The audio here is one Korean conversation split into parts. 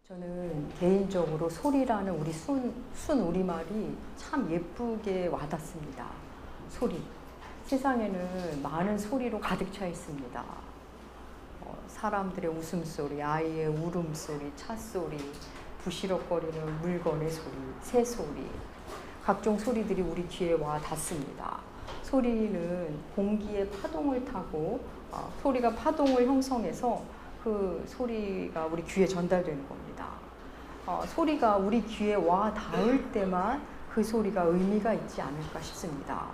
저는 개인적으로 소리라는 우리 순 우리말이 참 예쁘게 와닿습니다. 소리. 세상에는 많은 소리로 가득 차 있습니다. 사람들의 웃음소리, 아이의 울음소리, 차소리, 부시럭거리는 물건의 소리, 새소리, 각종 소리들이 우리 귀에 와 닿습니다. 소리는 공기의 파동을 타고 소리가 파동을 형성해서 그 소리가 우리 귀에 전달되는 겁니다. 소리가 우리 귀에 와 닿을 때만 그 소리가 의미가 있지 않을까 싶습니다.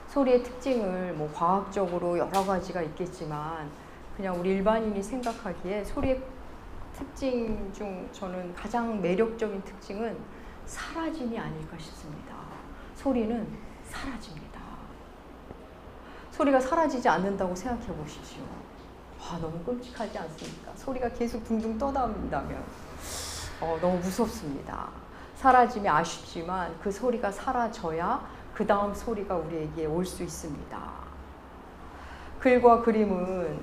소리의 특징을 뭐 과학적으로 여러 가지가 있겠지만 그냥 우리 일반인이 생각하기에 소리의 특징 중 저는 가장 매력적인 특징은 사라짐이 아닐까 싶습니다. 소리는 사라집니다. 소리가 사라지지 않는다고 생각해 보십시오. 너무 끔찍하지 않습니까? 소리가 계속 둥둥 떠다닌다면 너무 무섭습니다. 사라짐이 아쉽지만 그 소리가 사라져야 그 다음 소리가 우리에게 올 수 있습니다. 글과 그림은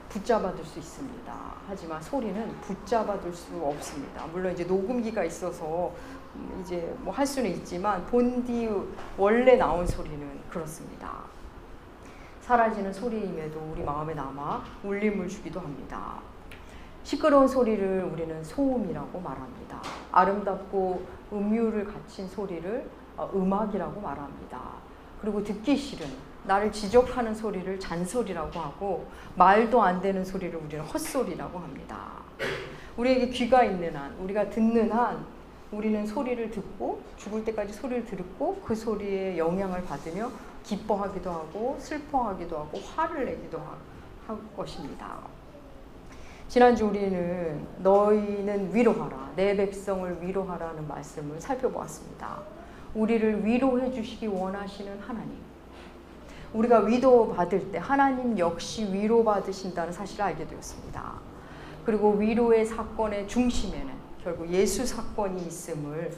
붙잡아둘 수 있습니다. 하지만 소리는 붙잡아둘 수 없습니다. 물론 이제 녹음기가 있어서 이제 뭐 할 수는 있지만 본디 원래 나온 소리는 그렇습니다. 사라지는 소리임에도 우리 마음에 남아 울림을 주기도 합니다. 시끄러운 소리를 우리는 소음이라고 말합니다. 아름답고 음유를 갖춘 소리를 음악이라고 말합니다. 그리고 듣기 싫은 나를 지적하는 소리를 잔소리라고 하고 말도 안 되는 소리를 우리는 헛소리라고 합니다. 우리에게 귀가 있는 한, 우리가 듣는 한 우리는 소리를 듣고 죽을 때까지 소리를 듣고 그 소리에 영향을 받으며 기뻐하기도 하고 슬퍼하기도 하고 화를 내기도 할 것입니다. 지난주 우리는 너희는 위로하라, 내 백성을 위로하라는 말씀을 살펴보았습니다. 우리를 위로해 주시기 원하시는 하나님. 우리가 위로받을 때 하나님 역시 위로받으신다는 사실을 알게 되었습니다. 그리고 위로의 사건의 중심에는 결국 예수 사건이 있음을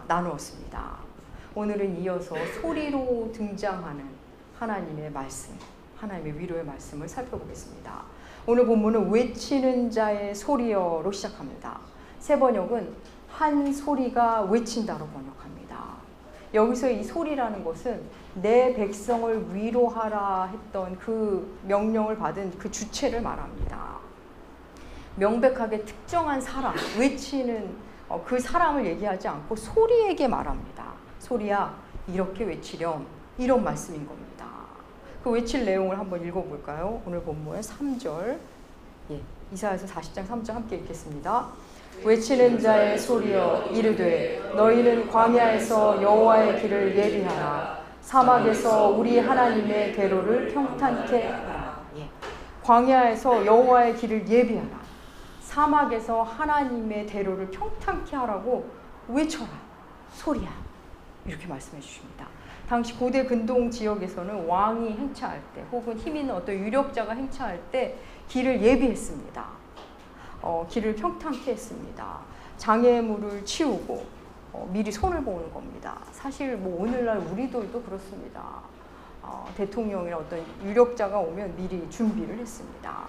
나누었습니다. 오늘은 이어서 소리로 등장하는 하나님의 말씀, 하나님의 위로의 말씀을 살펴보겠습니다. 오늘 본문은 외치는 자의 소리여로 시작합니다. 새 번역은 한 소리가 외친다로 번역합니다. 여기서 이 소리라는 것은 내 백성을 위로하라 했던 그 명령을 받은 그 주체를 말합니다. 명백하게 특정한 사람, 외치는 그 사람을 얘기하지 않고 소리에게 말합니다. 소리야, 이렇게 외치렴, 이런 말씀인 겁니다. 그 외칠 내용을 한번 읽어볼까요? 오늘 본문의 3절, 이사야서 40장 3절 함께 읽겠습니다. 외치는 자의 소리여 이르되 너희는 광야에서 여호와의 길을 예비하라. 사막에서 우리 하나님의 대로를 평탄케 하라. 광야에서 여호와의 길을 예비하라. 사막에서 하나님의 대로를 평탄케 하라고 외쳐라. 소리야. 이렇게 말씀해 주십니다. 당시 고대 근동 지역에서는 왕이 행차할 때 혹은 힘 있는 어떤 유력자가 행차할 때 길을 예비했습니다. 길을 평탄케 했습니다. 장애물을 치우고 미리 손을 보는 겁니다. 사실 뭐 오늘날 우리들도 그렇습니다. 대통령이나 어떤 유력자가 오면 미리 준비를 했습니다.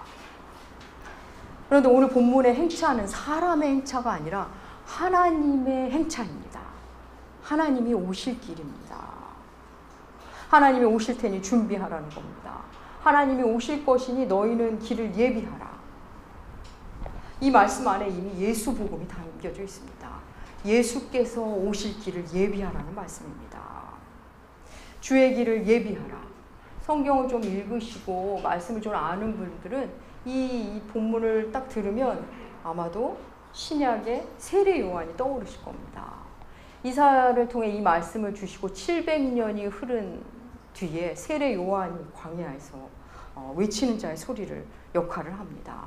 그런데 오늘 본문의 행차는 사람의 행차가 아니라 하나님의 행차입니다. 하나님이 오실 길입니다. 하나님이 오실 테니 준비하라는 겁니다. 하나님이 오실 것이니 너희는 길을 예비하라. 이 말씀 안에 이미 예수 복음이 담겨져 있습니다. 예수께서 오실 길을 예비하라는 말씀입니다. 주의 길을 예비하라. 성경을 좀 읽으시고 말씀을 좀 아는 분들은 이 본문을 딱 들으면 아마도 신약의 세례 요한이 떠오르실 겁니다. 이사야를 통해 이 말씀을 주시고 700년이 흐른 뒤에 세례 요한이 광야에서 외치는 자의 소리를 역할을 합니다.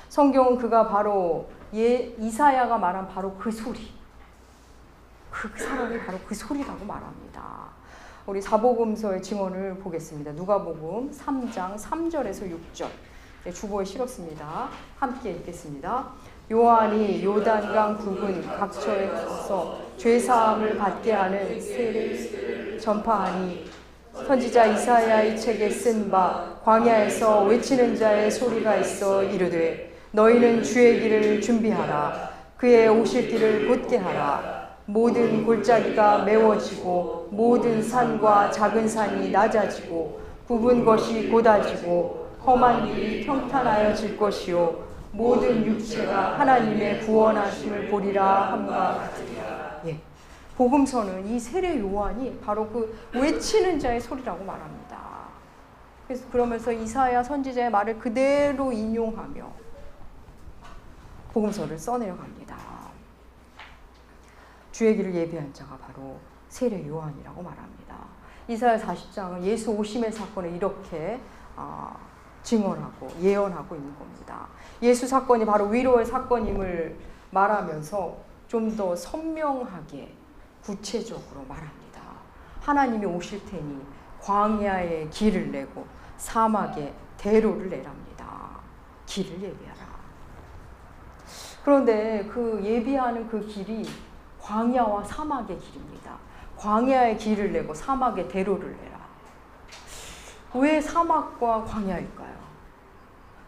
성경은 그가 바로 이사야가 말한 바로 그 소리, 그 사람이 바로 그 소리라고 말합니다. 우리 사복음서의 증언을 보겠습니다. 누가복음 3장 3절에서 6절 주보에 실었습니다. 함께 읽겠습니다. 요한이 요단강 부근 각처에 가서 죄사함을 받게 하는 세례를 전파하니 선지자 이사야의 책에 쓴 바 광야에서 외치는 자의 소리가 있어 이르되 너희는 주의 길을 준비하라. 그의 오실 길을 곧게 하라. 모든 골짜기가 메워지고 모든 산과 작은 산이 낮아지고 굽은 것이 곧아지고 험한 길이 평탄하여질 것이요 모든 육체가 하나님의 구원하심을 보리라 함과 같으리라. 예. 복음서는 이 세례 요한이 바로 그 외치는 자의 소리라고 말합니다. 그래서 그러면서 이사야 선지자의 말을 그대로 인용하며 복음서를 써내려갑니다. 주의 길을 예비한 자가 바로 세례 요한이라고 말합니다. 이사야 40장은 예수 오심의 사건을 이렇게 증언하고 예언하고 있는 겁니다. 예수 사건이 바로 위로의 사건임을 말하면서 좀 더 선명하게 구체적으로 말합니다. 하나님이 오실 테니 광야에 길을 내고 사막에 대로를 내랍니다. 길을 예비하라. 그런데 그 예비하는 그 길이 광야와 사막의 길입니다. 광야에 길을 내고 사막에 대로를 내라. 왜 사막과 광야일까요?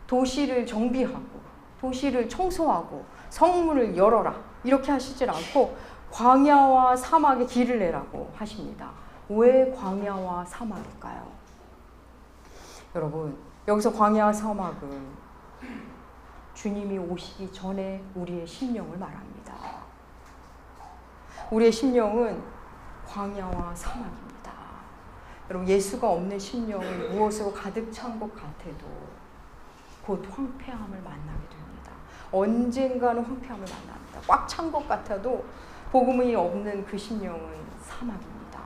도시를 정비하고 도시를 청소하고 성문을 열어라 이렇게 하시질 않고 광야와 사막에 길을 내라고 하십니다. 왜 광야와 사막일까요? 여러분, 여기서 광야와 사막은 주님이 오시기 전에 우리의 심령을 말합니다. 우리의 심령은 광야와 사막입니다. 여러분, 예수가 없는 심령은 무엇으로 가득 찬 것 같아도 곧 황폐함을 만나게 됩니다. 언젠가는 황폐함을 만납니다. 꽉 찬 것 같아도 복음이 없는 그 심령은 사막입니다.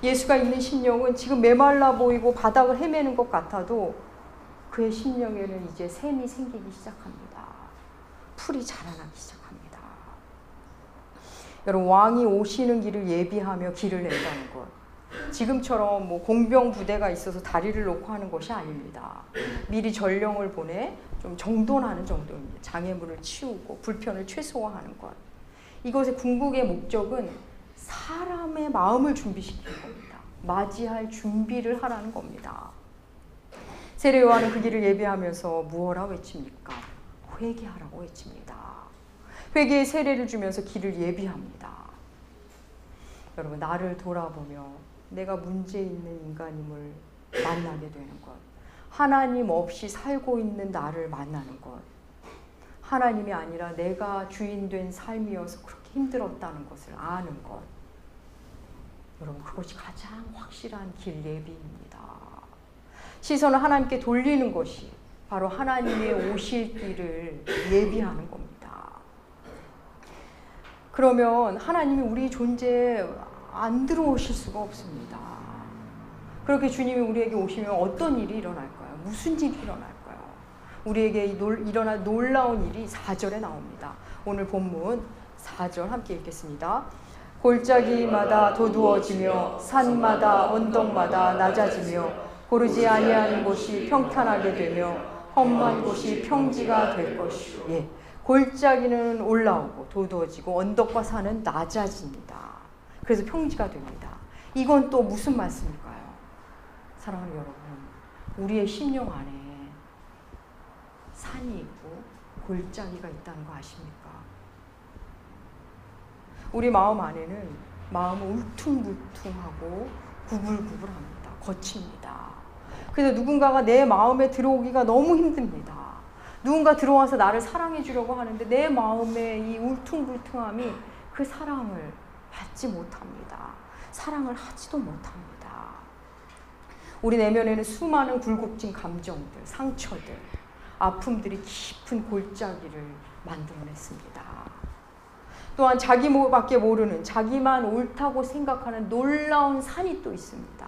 예수가 있는 심령은 지금 메말라 보이고 바닥을 헤매는 것 같아도 그의 심령에는 이제 샘이 생기기 시작합니다. 풀이 자라나기 시작합니다. 여러분, 왕이 오시는 길을 예비하며 길을 낸다는 것, 지금처럼 뭐 공병 부대가 있어서 다리를 놓고 하는 것이 아닙니다. 미리 전령을 보내 좀 정돈하는 정도입니다. 장애물을 치우고 불편을 최소화하는 것. 이것의 궁극의 목적은 사람의 마음을 준비시키는 겁니다. 맞이할 준비를 하라는 겁니다. 세례 요한은 그 길을 예비하면서 무엇라 외칩니까? 회개하라고 외칩니다. 회개의 세례를 주면서 길을 예비합니다. 여러분, 나를 돌아보며 내가 문제 있는 인간임을 만나게 되는 것, 하나님 없이 살고 있는 나를 만나는 것, 하나님이 아니라 내가 주인된 삶이어서 그렇게 힘들었다는 것을 아는 것, 여러분, 그것이 가장 확실한 길 예비입니다. 시선을 하나님께 돌리는 것이 바로 하나님의 오실 길을 예비하는 겁니다. 그러면 하나님이 우리 존재에 안 들어오실 수가 없습니다. 그렇게 주님이 우리에게 오시면 어떤 일이 일어날까요? 무슨 일이 일어날까요? 우리에게 일어날 놀라운 일이 4절에 나옵니다. 오늘 본문 4절 함께 읽겠습니다. 골짜기마다 도두어지며 산마다 언덕마다 낮아지며 고르지 아니하는 곳이 평탄하게 되며 험한 곳이 평지가 될 것이요. 예, 골짜기는 올라오고 도두어지고 언덕과 산은 낮아집니다. 그래서 평지가 됩니다. 이건 또 무슨 말씀일까요? 사랑하는 여러분, 우리의 심령 안에 산이 있고 골짜기가 있다는 거 아십니까? 우리 마음 안에는 마음은 울퉁불퉁하고 구불구불합니다. 거칩니다. 그래서 누군가가 내 마음에 들어오기가 너무 힘듭니다. 누군가 들어와서 나를 사랑해 주려고 하는데 내 마음의 이 울퉁불퉁함이 그 사랑을 받지 못합니다. 사랑을 하지도 못합니다. 우리 내면에는 수많은 굴곡진 감정들, 상처들, 아픔들이 깊은 골짜기를 만들어냈습니다. 또한 자기밖에 모르는, 자기만 옳다고 생각하는 놀라운 산이 또 있습니다.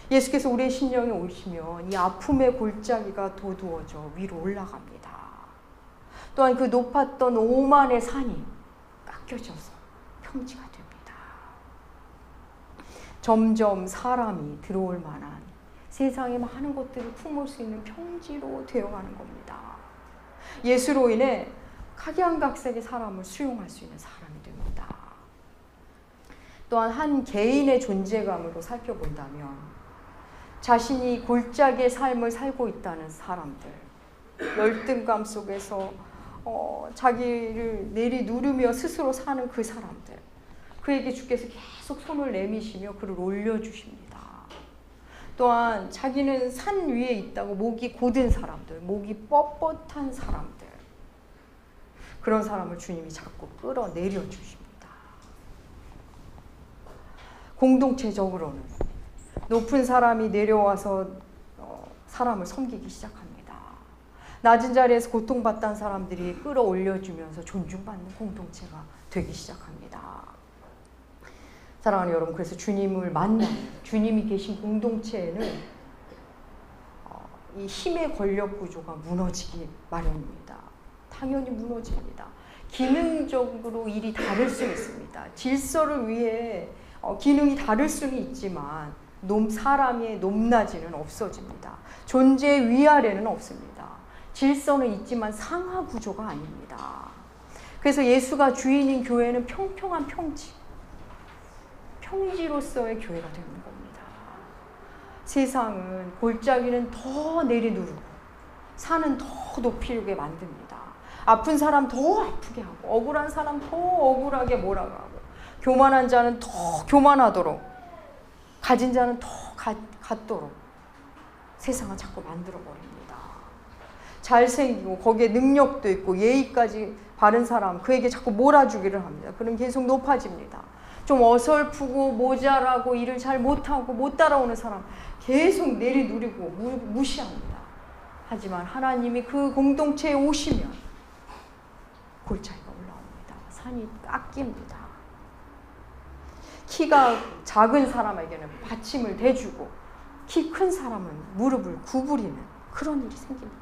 예수께서 우리의 심령에 오시면 이 아픔의 골짜기가 도두어져 위로 올라갑니다. 또한 그 높았던 오만의 산이 깎여져서 평지가 됩니다. 점점 사람이 들어올 만한 세상의 많은 것들을 품을 수 있는 평지로 되어가는 겁니다. 예수로 인해 각양각색의 사람을 수용할 수 있는 사람이 됩니다. 또한 한 개인의 존재감으로 살펴본다면 자신이 골짜기의 삶을 살고 있다는 사람들, 열등감 속에서 자기를 내리누르며 스스로 사는 그 사람들, 그에게 주께서 계속 손을 내미시며 그를 올려주십니다. 또한 자기는 산 위에 있다고 목이 곧은 사람들, 목이 뻣뻣한 사람들, 그런 사람을 주님이 자꾸 끌어내려 주십니다. 공동체적으로는 높은 사람이 내려와서 사람을 섬기기 시작합니다. 낮은 자리에서 고통받던 사람들이 끌어올려주면서 존중받는 공동체가 되기 시작합니다. 사랑하는 여러분, 그래서 주님을 만나는, 주님이 계신 공동체에는 이 힘의 권력 구조가 무너지기 마련입니다. 당연히 무너집니다. 기능적으로 일이 다를 수 있습니다. 질서를 위해 기능이 다를 수는 있지만 사람의 높낮이는 없어집니다. 존재의 위아래는 없습니다. 질서는 있지만 상하 구조가 아닙니다. 그래서 예수가 주인인 교회는 평평한 평지로서의 교회가 되는 겁니다. 세상은 골짜기는 더 내리누르고 산은 더 높이게 만듭니다. 아픈 사람 더 아프게 하고 억울한 사람 더 억울하게 몰아가고 교만한 자는 더 교만하도록 가진 자는 더 갖도록 세상을 자꾸 만들어버립니다. 잘생기고 거기에 능력도 있고 예의까지 바른 사람, 그에게 자꾸 몰아주기를 합니다. 그럼 계속 높아집니다. 좀 어설프고 모자라고 일을 잘 못하고 못 따라오는 사람 계속 내리누리고 무시합니다. 하지만 하나님이 그 공동체에 오시면 골짜기가 올라옵니다. 산이 깎입니다. 키가 작은 사람에게는 받침을 대주고 키 큰 사람은 무릎을 구부리는 그런 일이 생깁니다.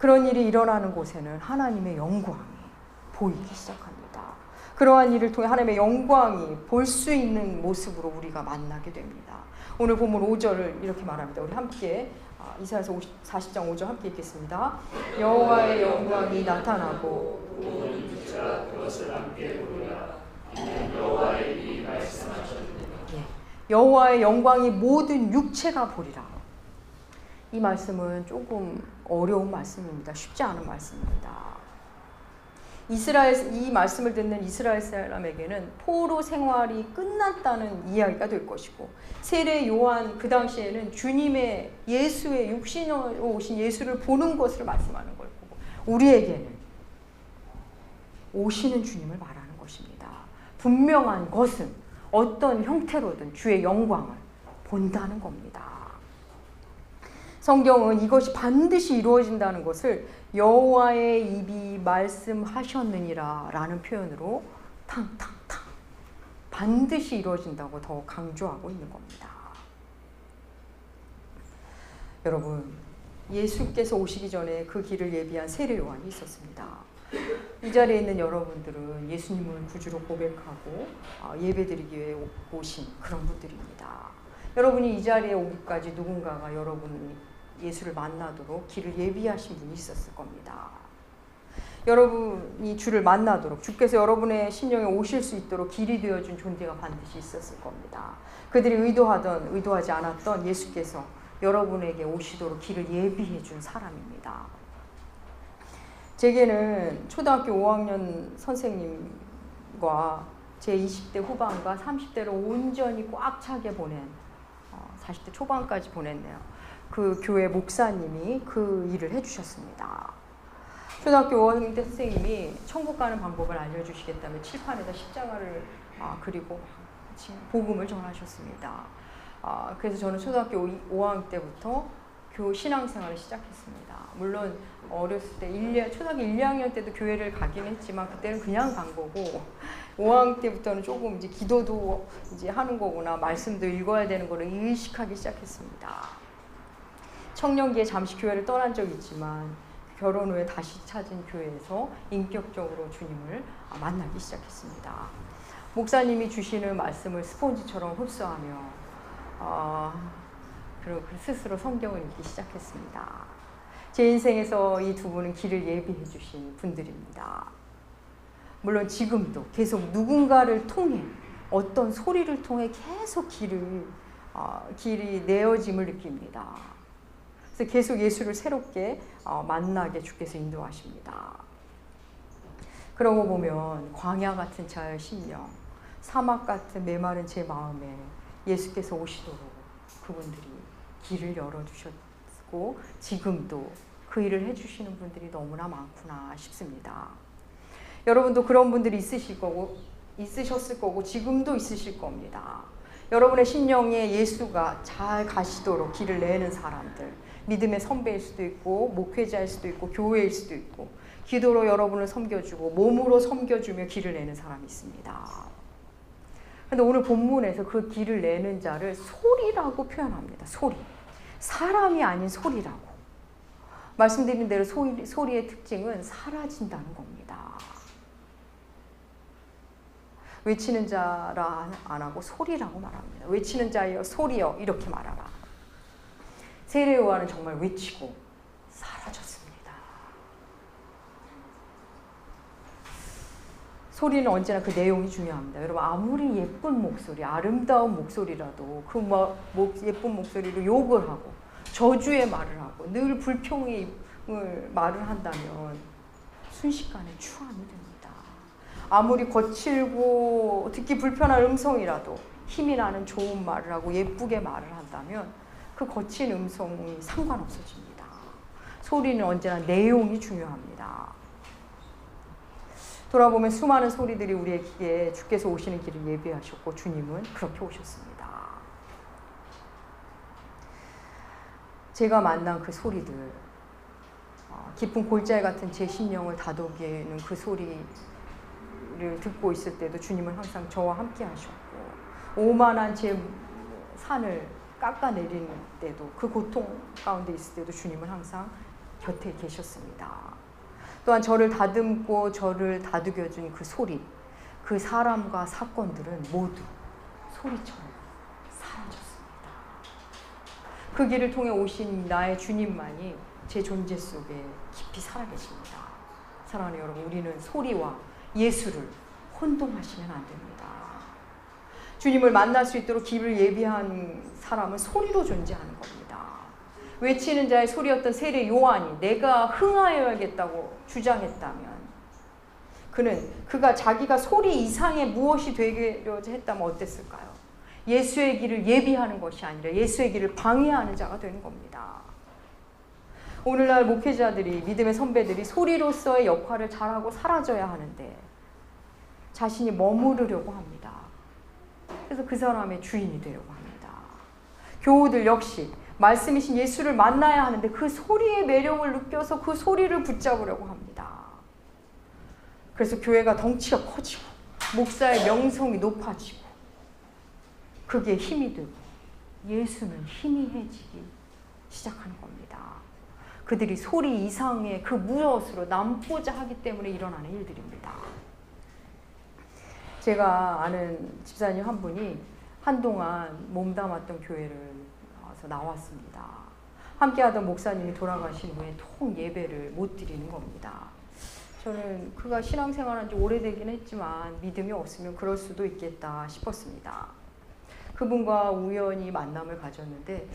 그런 일이 일어나는 곳에는 하나님의 영광이 보이기 시작합니다. 그러한 일을 통해 하나님의 영광이 볼 수 있는 모습으로 우리가 만나게 됩니다. 오늘 본문 5절을 이렇게 말합니다. 우리 함께 이사야서 40장 5절 함께 읽겠습니다. 여호와의 영광이 나타나고 온 육체가 그것을 함께 보리라. 여호와의 일이 말씀하셨느니라. 여호와의 영광이 모든 육체가 보리라. 이 말씀은 조금 어려운 말씀입니다. 쉽지 않은 말씀입니다. 이 말씀을 듣는 이스라엘 사람에게는 포로 생활이 끝났다는 이야기가 될 것이고, 세례 요한 그 당시에는 예수의 육신으로 오신 예수를 보는 것을 말씀하는 걸 거고, 우리에게는 오시는 주님을 말하는 것입니다. 분명한 것은 어떤 형태로든 주의 영광을 본다는 겁니다. 성경은 이것이 반드시 이루어진다는 것을 여호와의 입이 말씀하셨느니라 라는 표현으로 탕탕탕 반드시 이루어진다고 더 강조하고 있는 겁니다. 여러분, 예수께서 오시기 전에 그 길을 예비한 세례 요한이 있었습니다. 이 자리에 있는 여러분들은 예수님을 구주로 고백하고 예배드리기 위해 오신 그런 분들입니다. 여러분이 이 자리에 오기까지 누군가가 여러분이 예수를 만나도록 길을 예비하신 분이 있었을 겁니다. 여러분이 주를 만나도록, 주께서 여러분의 심령에 오실 수 있도록 길이 되어준 존재가 반드시 있었을 겁니다. 그들이 의도하던 의도하지 않았던 예수께서 여러분에게 오시도록 길을 예비해 준 사람입니다. 제게는 초등학교 5학년 선생님과 제 20대 후반과 30대를 온전히 꽉 차게 보낸 40대 초반까지 보냈네요. 그 교회 목사님이 그 일을 해주셨습니다. 초등학교 5학년 때 선생님이 천국 가는 방법을 알려주시겠다며 칠판에다 십자가를 그리고 복음을 전하셨습니다. 그래서 저는 초등학교 5학년 때부터 신앙생활을 시작했습니다. 물론 어렸을 때 초등학교 1, 2학년 때도 교회를 가긴 했지만 그때는 그냥 간 거고, 5학년 때부터는 조금 이제 기도도 이제 하는 거구나, 말씀도 읽어야 되는 거를 의식하기 시작했습니다. 청년기에 잠시 교회를 떠난 적이 있지만 결혼 후에 다시 찾은 교회에서 인격적으로 주님을 만나기 시작했습니다. 목사님이 주시는 말씀을 스폰지처럼 흡수하며 그리고 스스로 성경을 읽기 시작했습니다. 제 인생에서 이 두 분은 길을 예비해 주신 분들입니다. 물론 지금도 계속 누군가를 통해, 어떤 소리를 통해 계속 길이 내어짐을 느낍니다. 그래서 계속 예수를 새롭게 만나게 주께서 인도하십니다. 그러고 보면 광야 같은 자의 심령, 사막 같은 메마른 제 마음에 예수께서 오시도록 그분들이 길을 열어주셨고 지금도 그 일을 해주시는 분들이 너무나 많구나 싶습니다. 여러분도 그런 분들이 있으셨을 거고 지금도 있으실 겁니다. 여러분의 심령에 예수가 잘 가시도록 길을 내는 사람들, 믿음의 선배일 수도 있고 목회자일 수도 있고 교회일 수도 있고 기도로 여러분을 섬겨주고 몸으로 섬겨주며 길을 내는 사람이 있습니다. 그런데 오늘 본문에서 그 길을 내는 자를 소리라고 표현합니다. 소리. 사람이 아닌 소리라고. 말씀드린 대로 소리의 특징은 사라진다는 겁니다. 외치는 자라 안 하고 소리라고 말합니다. 외치는 자여 소리여 이렇게 말하라. 세례 요한은 정말 외치고 사라졌습니다. 소리는 언제나 그 내용이 중요합니다. 여러분 아무리 예쁜 목소리, 아름다운 목소리라도 그 예쁜 목소리로 욕을 하고 저주의 말을 하고 늘 불평의 말을 한다면 순식간에 추함이 됩니다. 아무리 거칠고 듣기 불편한 음성이라도 힘이 나는 좋은 말을 하고 예쁘게 말을 한다면 그 거친 음성이 상관없어집니다. 소리는 언제나 내용이 중요합니다. 돌아보면 수많은 소리들이 우리에게 주께서 오시는 길을 예비하셨고 주님은 그렇게 오셨습니다. 제가 만난 그 소리들, 깊은 골짜기 같은 제 심령을 다독이는 그 소리를 듣고 있을 때도 주님은 항상 저와 함께 하셨고 오만한 제 산을 깎아내리는 때도 그 고통 가운데 있을 때도 주님은 항상 곁에 계셨습니다. 또한 저를 다듬고 저를 다독여준 그 소리, 그 사람과 사건들은 모두 소리처럼 사라졌습니다. 그 길을 통해 오신 나의 주님만이 제 존재 속에 깊이 살아계십니다. 사랑하는 여러분, 우리는 소리와 예수를 혼동하시면 안 됩니다. 주님을 만날 수 있도록 길을 예비한 사람은 소리로 존재하는 겁니다. 외치는 자의 소리였던 세례 요한이 내가 흥하여야겠다고 주장했다면 그가 자기가 소리 이상의 무엇이 되려고 했다면 어땠을까요? 예수의 길을 예비하는 것이 아니라 예수의 길을 방해하는 자가 되는 겁니다. 오늘날 목회자들이, 믿음의 선배들이 소리로서의 역할을 잘하고 사라져야 하는데 자신이 머무르려고 합니다. 그래서 그 사람의 주인이 되려고 합니다. 교우들 역시 말씀이신 예수를 만나야 하는데 그 소리의 매력을 느껴서 그 소리를 붙잡으려고 합니다. 그래서 교회가 덩치가 커지고 목사의 명성이 높아지고 그게 힘이 되고 예수는 희미해지기 시작하는 겁니다. 그들이 소리 이상의 그 무엇으로 남고자 하기 때문에 일어나는 일들입니다. 제가 아는 집사님 한 분이 한동안 몸담았던 교회를 와서 나왔습니다. 함께하던 목사님이 돌아가신 후에 통 예배를 못 드리는 겁니다. 저는 그가 신앙생활한 지 오래되긴 했지만 믿음이 없으면 그럴 수도 있겠다 싶었습니다. 그분과 우연히 만남을 가졌는데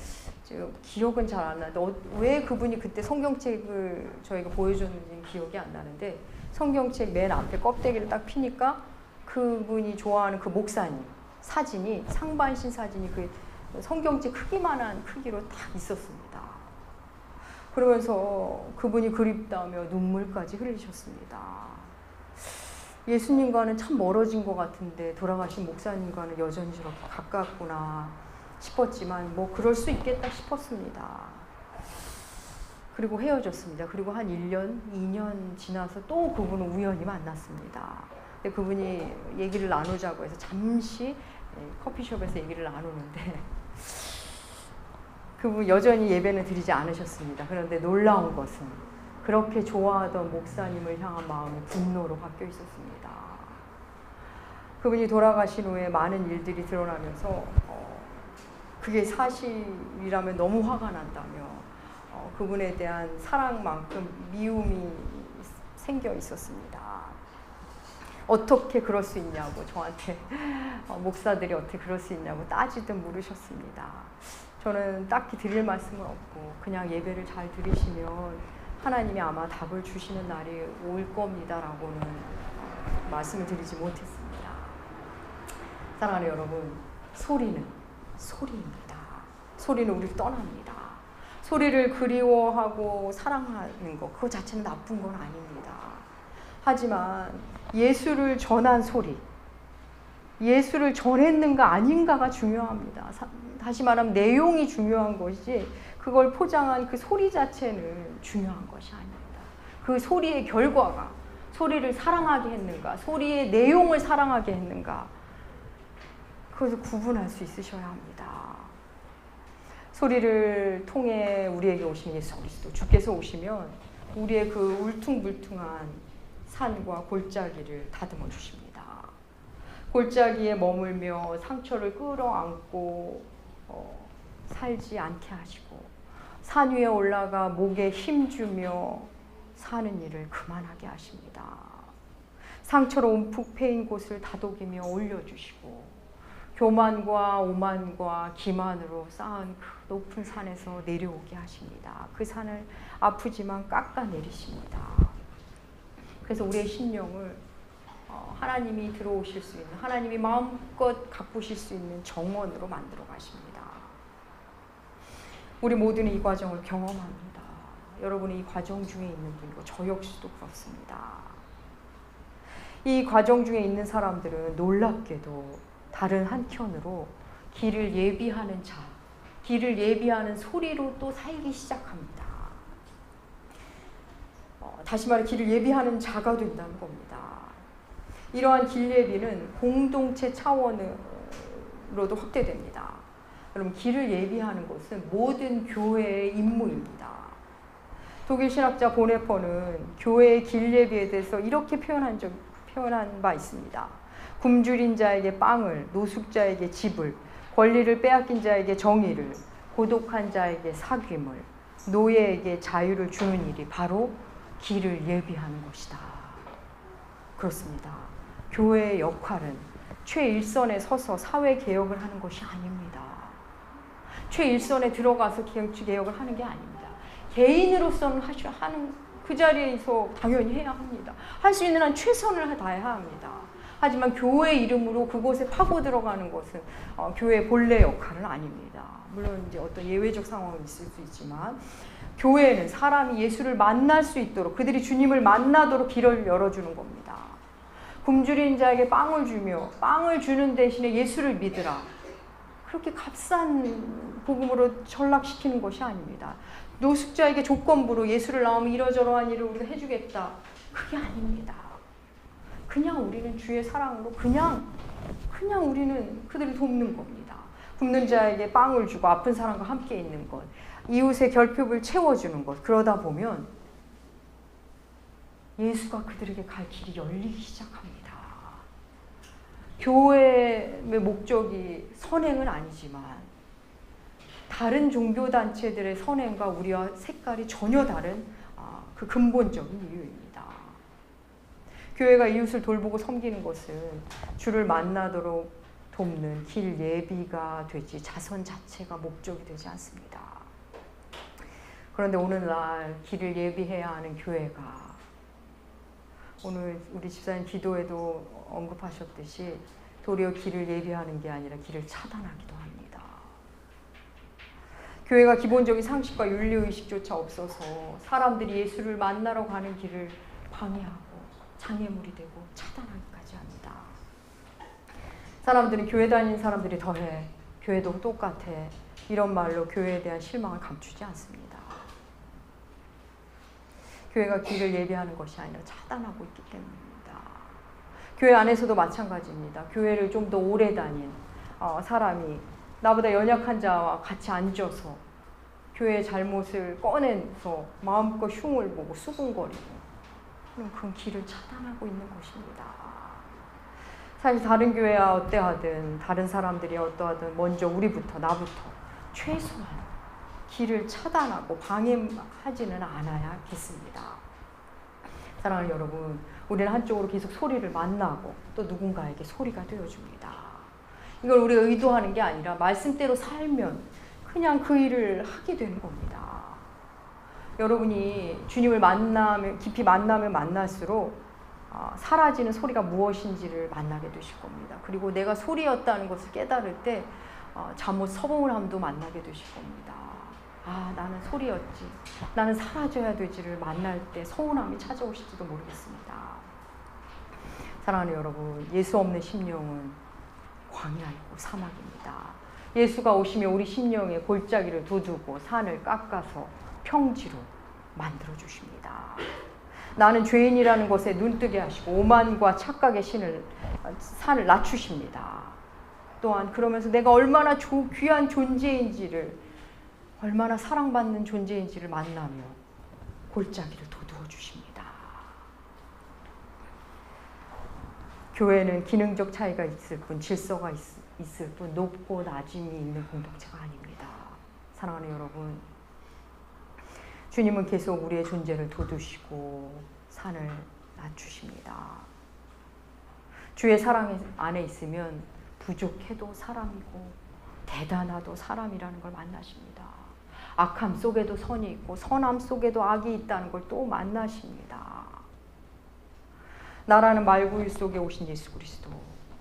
지금 기억은 잘 안 나는데 왜 그분이 그때 성경책을 저희가 보여줬는지는 기억이 안 나는데 성경책 맨 앞에 껍데기를 딱 피니까 그분이 좋아하는 그 목사님 사진이 상반신 사진이 그 성경책 크기만한 크기로 딱 있었습니다. 그러면서 그분이 그립다며 눈물까지 흘리셨습니다. 예수님과는 참 멀어진 것 같은데 돌아가신 목사님과는 여전히 저렇게 가깝구나 싶었지만 뭐 그럴 수 있겠다 싶었습니다. 그리고 헤어졌습니다. 그리고 한 1년, 2년 지나서 또 그분을 우연히 만났습니다. 근데 그분이 얘기를 나누자고 해서 잠시 커피숍에서 얘기를 나누는데 그분 여전히 예배는 드리지 않으셨습니다. 그런데 놀라운 것은 그렇게 좋아하던 목사님을 향한 마음이 분노로 바뀌어 있었습니다. 그분이 돌아가신 후에 많은 일들이 드러나면서 그게 사실이라면 너무 화가 난다며 그분에 대한 사랑만큼 미움이 생겨 있었습니다. 어떻게 그럴 수 있냐고 저한테 목사들이 어떻게 그럴 수 있냐고 따지듯 물으셨습니다. 저는 딱히 드릴 말씀은 없고 그냥 예배를 잘 들으시면 하나님이 아마 답을 주시는 날이 올 겁니다라고는 말씀을 드리지 못했습니다. 사랑하는 여러분, 소리는 소리입니다. 소리는 우리를 떠납니다. 소리를 그리워하고 사랑하는 것, 그거 자체는 나쁜 건 아닙니다. 하지만 예수를 전한 소리, 예수를 전했는가 아닌가가 중요합니다. 다시 말하면 내용이 중요한 것이지 그걸 포장한 그 소리 자체는 중요한 것이 아닙니다. 그 소리의 결과가 소리를 사랑하게 했는가, 소리의 내용을 사랑하게 했는가, 그것을 구분할 수 있으셔야 합니다. 소리를 통해 우리에게 오신 예수 그리스도, 주께서 오시면 우리의 그 울퉁불퉁한 산과 골짜기를 다듬어 주십니다. 골짜기에 머물며 상처를 끌어안고 살지 않게 하시고, 산 위에 올라가 목에 힘주며 사는 일을 그만하게 하십니다. 상처로 움푹 패인 곳을 다독이며 올려주시고, 교만과 오만과 기만으로 쌓은 그 높은 산에서 내려오게 하십니다. 그 산을 아프지만 깎아내리십니다. 그래서 우리의 심령을 하나님이 들어오실 수 있는, 하나님이 마음껏 가꾸실 수 있는 정원으로 만들어 가십니다. 우리 모두는 이 과정을 경험합니다. 여러분이 이 과정 중에 있는 분이고 저 역시도 그렇습니다. 이 과정 중에 있는 사람들은 놀랍게도 다른 한켠으로 길을 예비하는 자, 길을 예비하는 소리로 또 살기 시작합니다. 다시 말해 길을 예비하는 자가 된다는 겁니다. 이러한 길 예비는 공동체 차원으로도 확대됩니다. 여러분, 길을 예비하는 것은 모든 교회의 임무입니다. 독일 신학자 보네퍼는 교회의 길 예비에 대해서 이렇게 표현한 바 있습니다. 굶주린 자에게 빵을, 노숙자에게 집을, 권리를 빼앗긴 자에게 정의를, 고독한 자에게 사귐을, 노예에게 자유를 주는 일이 바로 길을 예비하는 것이다. 그렇습니다. 교회의 역할은 최일선에 서서 사회개혁을 하는 것이 아닙니다. 최일선에 들어가서 개혁을 하는 게 아닙니다. 개인으로서는 하는 그 자리에서 당연히 해야 합니다. 할 수 있는 한 최선을 다해야 합니다. 하지만 교회 이름으로 그곳에 파고 들어가는 것은 교회의 본래 역할은 아닙니다. 물론 이제 어떤 예외적 상황은 있을 수 있지만, 교회는 사람이 예수를 만날 수 있도록, 그들이 주님을 만나도록 길을 열어주는 겁니다. 굶주린 자에게 빵을 주며 빵을 주는 대신에 예수를 믿으라, 그렇게 값싼 복음으로 전락시키는 것이 아닙니다. 노숙자에게 조건부로 예수를 낳으면 이러저러한 일을 우리가 해주겠다, 그게 아닙니다. 그냥 우리는 주의 사랑으로 그냥 우리는 그들을 돕는 겁니다. 굶는 자에게 빵을 주고 아픈 사람과 함께 있는 것, 이웃의 결핍을 채워주는 것, 그러다 보면 예수가 그들에게 갈 길이 열리기 시작합니다. 교회의 목적이 선행은 아니지만 다른 종교단체들의 선행과 우리와 색깔이 전혀 다른 그 근본적인 이유입니다. 교회가 이웃을 돌보고 섬기는 것은 주를 만나도록 돕는 길 예비가 되지 자선 자체가 목적이 되지 않습니다. 그런데 오늘날 길을 예비해야 하는 교회가, 오늘 우리 집사님 기도에도 언급하셨듯이 도리어 길을 예비하는 게 아니라 길을 차단하기도 합니다. 교회가 기본적인 상식과 윤리의식조차 없어서 사람들이 예수를 만나러 가는 길을 방해하고 장애물이 되고 차단하기까지 합니다. 사람들은 교회 다니는 사람들이 더해, 교회도 똑같아, 이런 말로 교회에 대한 실망을 감추지 않습니다. 교회가 길을 예비하는 것이 아니라 차단하고 있기 때문입니다. 교회 안에서도 마찬가지입니다. 교회를 좀 더 오래 다닌 사람이 나보다 연약한 자와 같이 앉아서 교회의 잘못을 꺼내서 마음껏 흉을 보고 수군거리고, 그런 길을 차단하고 있는 것입니다. 사실 다른 교회와 어때하든, 다른 사람들이 어떠하든 먼저 우리부터, 나부터 최소한 길을 차단하고 방해하지는 않아야겠습니다. 사랑하는 여러분, 우리는 한쪽으로 계속 소리를 만나고 또 누군가에게 소리가 되어줍니다. 이걸 우리가 의도하는 게 아니라 말씀대로 살면 그냥 그 일을 하게 되는 겁니다. 여러분이 주님을 깊이 만나면 만날수록 사라지는 소리가 무엇인지를 만나게 되실 겁니다. 그리고 내가 소리였다는 것을 깨달을 때 잠옷 서봉을함도 만나게 되실 겁니다. 나는 소리였지. 나는 사라져야 되지를 만날 때 서운함이 찾아오실지도 모르겠습니다. 사랑하는 여러분, 예수 없는 심령은 광야이고 사막입니다. 예수가 오시면 우리 심령의 골짜기를 도두고 산을 깎아서 평지로 만들어 주십니다. 나는 죄인이라는 것에 눈뜨게 하시고 오만과 착각의 산을 낮추십니다. 또한 그러면서 내가 얼마나 귀한 존재인지를, 얼마나 사랑받는 존재인지를 만나며 골짜기를 도두어 주십니다. 교회는 기능적 차이가 있을 뿐, 질서가 있을 뿐, 높고 낮음이 있는 공동체가 아닙니다. 사랑하는 여러분, 주님은 계속 우리의 존재를 돋우시고 산을 낮추십니다. 주의 사랑 안에 있으면 부족해도 사람이고 대단하도 사람이라는 걸 만나십니다. 악함 속에도 선이 있고 선함 속에도 악이 있다는 걸 또 만나십니다. 나라는 말구일 속에 오신 예수 그리스도,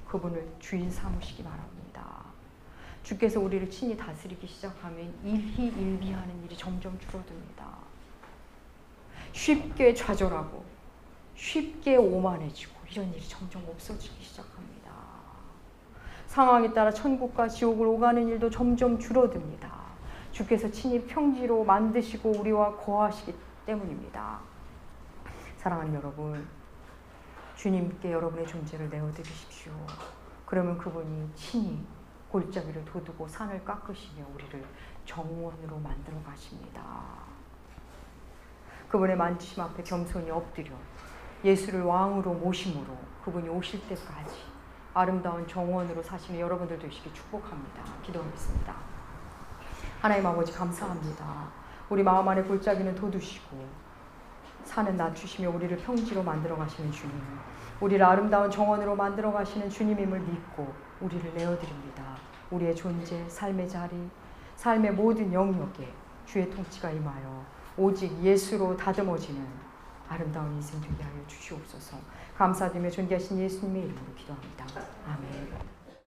그분을 주인 삼으시기 바랍니다. 주께서 우리를 친히 다스리기 시작하면 일희일비하는 일이 점점 줄어듭니다. 쉽게 좌절하고 쉽게 오만해지고 이런 일이 점점 없어지기 시작합니다. 상황에 따라 천국과 지옥을 오가는 일도 점점 줄어듭니다. 주께서 친히 평지로 만드시고 우리와 거하시기 때문입니다. 사랑하는 여러분, 주님께 여러분의 존재를 내어드리십시오. 그러면 그분이 친히 골짜기를 도두고 산을 깎으시며 우리를 정원으로 만들어 가십니다. 그분의 만지심 앞에 겸손히 엎드려 예수를 왕으로 모심으로 그분이 오실 때까지 아름다운 정원으로 사시는 여러분들 되시길 축복합니다. 기도하겠습니다. 하나님 아버지, 감사합니다. 우리 마음 안에 골짜기는 돋우시고 산은 낮추시며 우리를 평지로 만들어 가시는 주님, 우리를 아름다운 정원으로 만들어 가시는 주님임을 믿고 우리를 내어드립니다. 우리의 존재, 삶의 자리, 삶의 모든 영역에 주의 통치가 임하여 오직 예수로 다듬어지는 아름다운 인생 되게 하여 주시옵소서. 감사드리며 존귀하신 예수님의 이름으로 기도합니다. 아멘.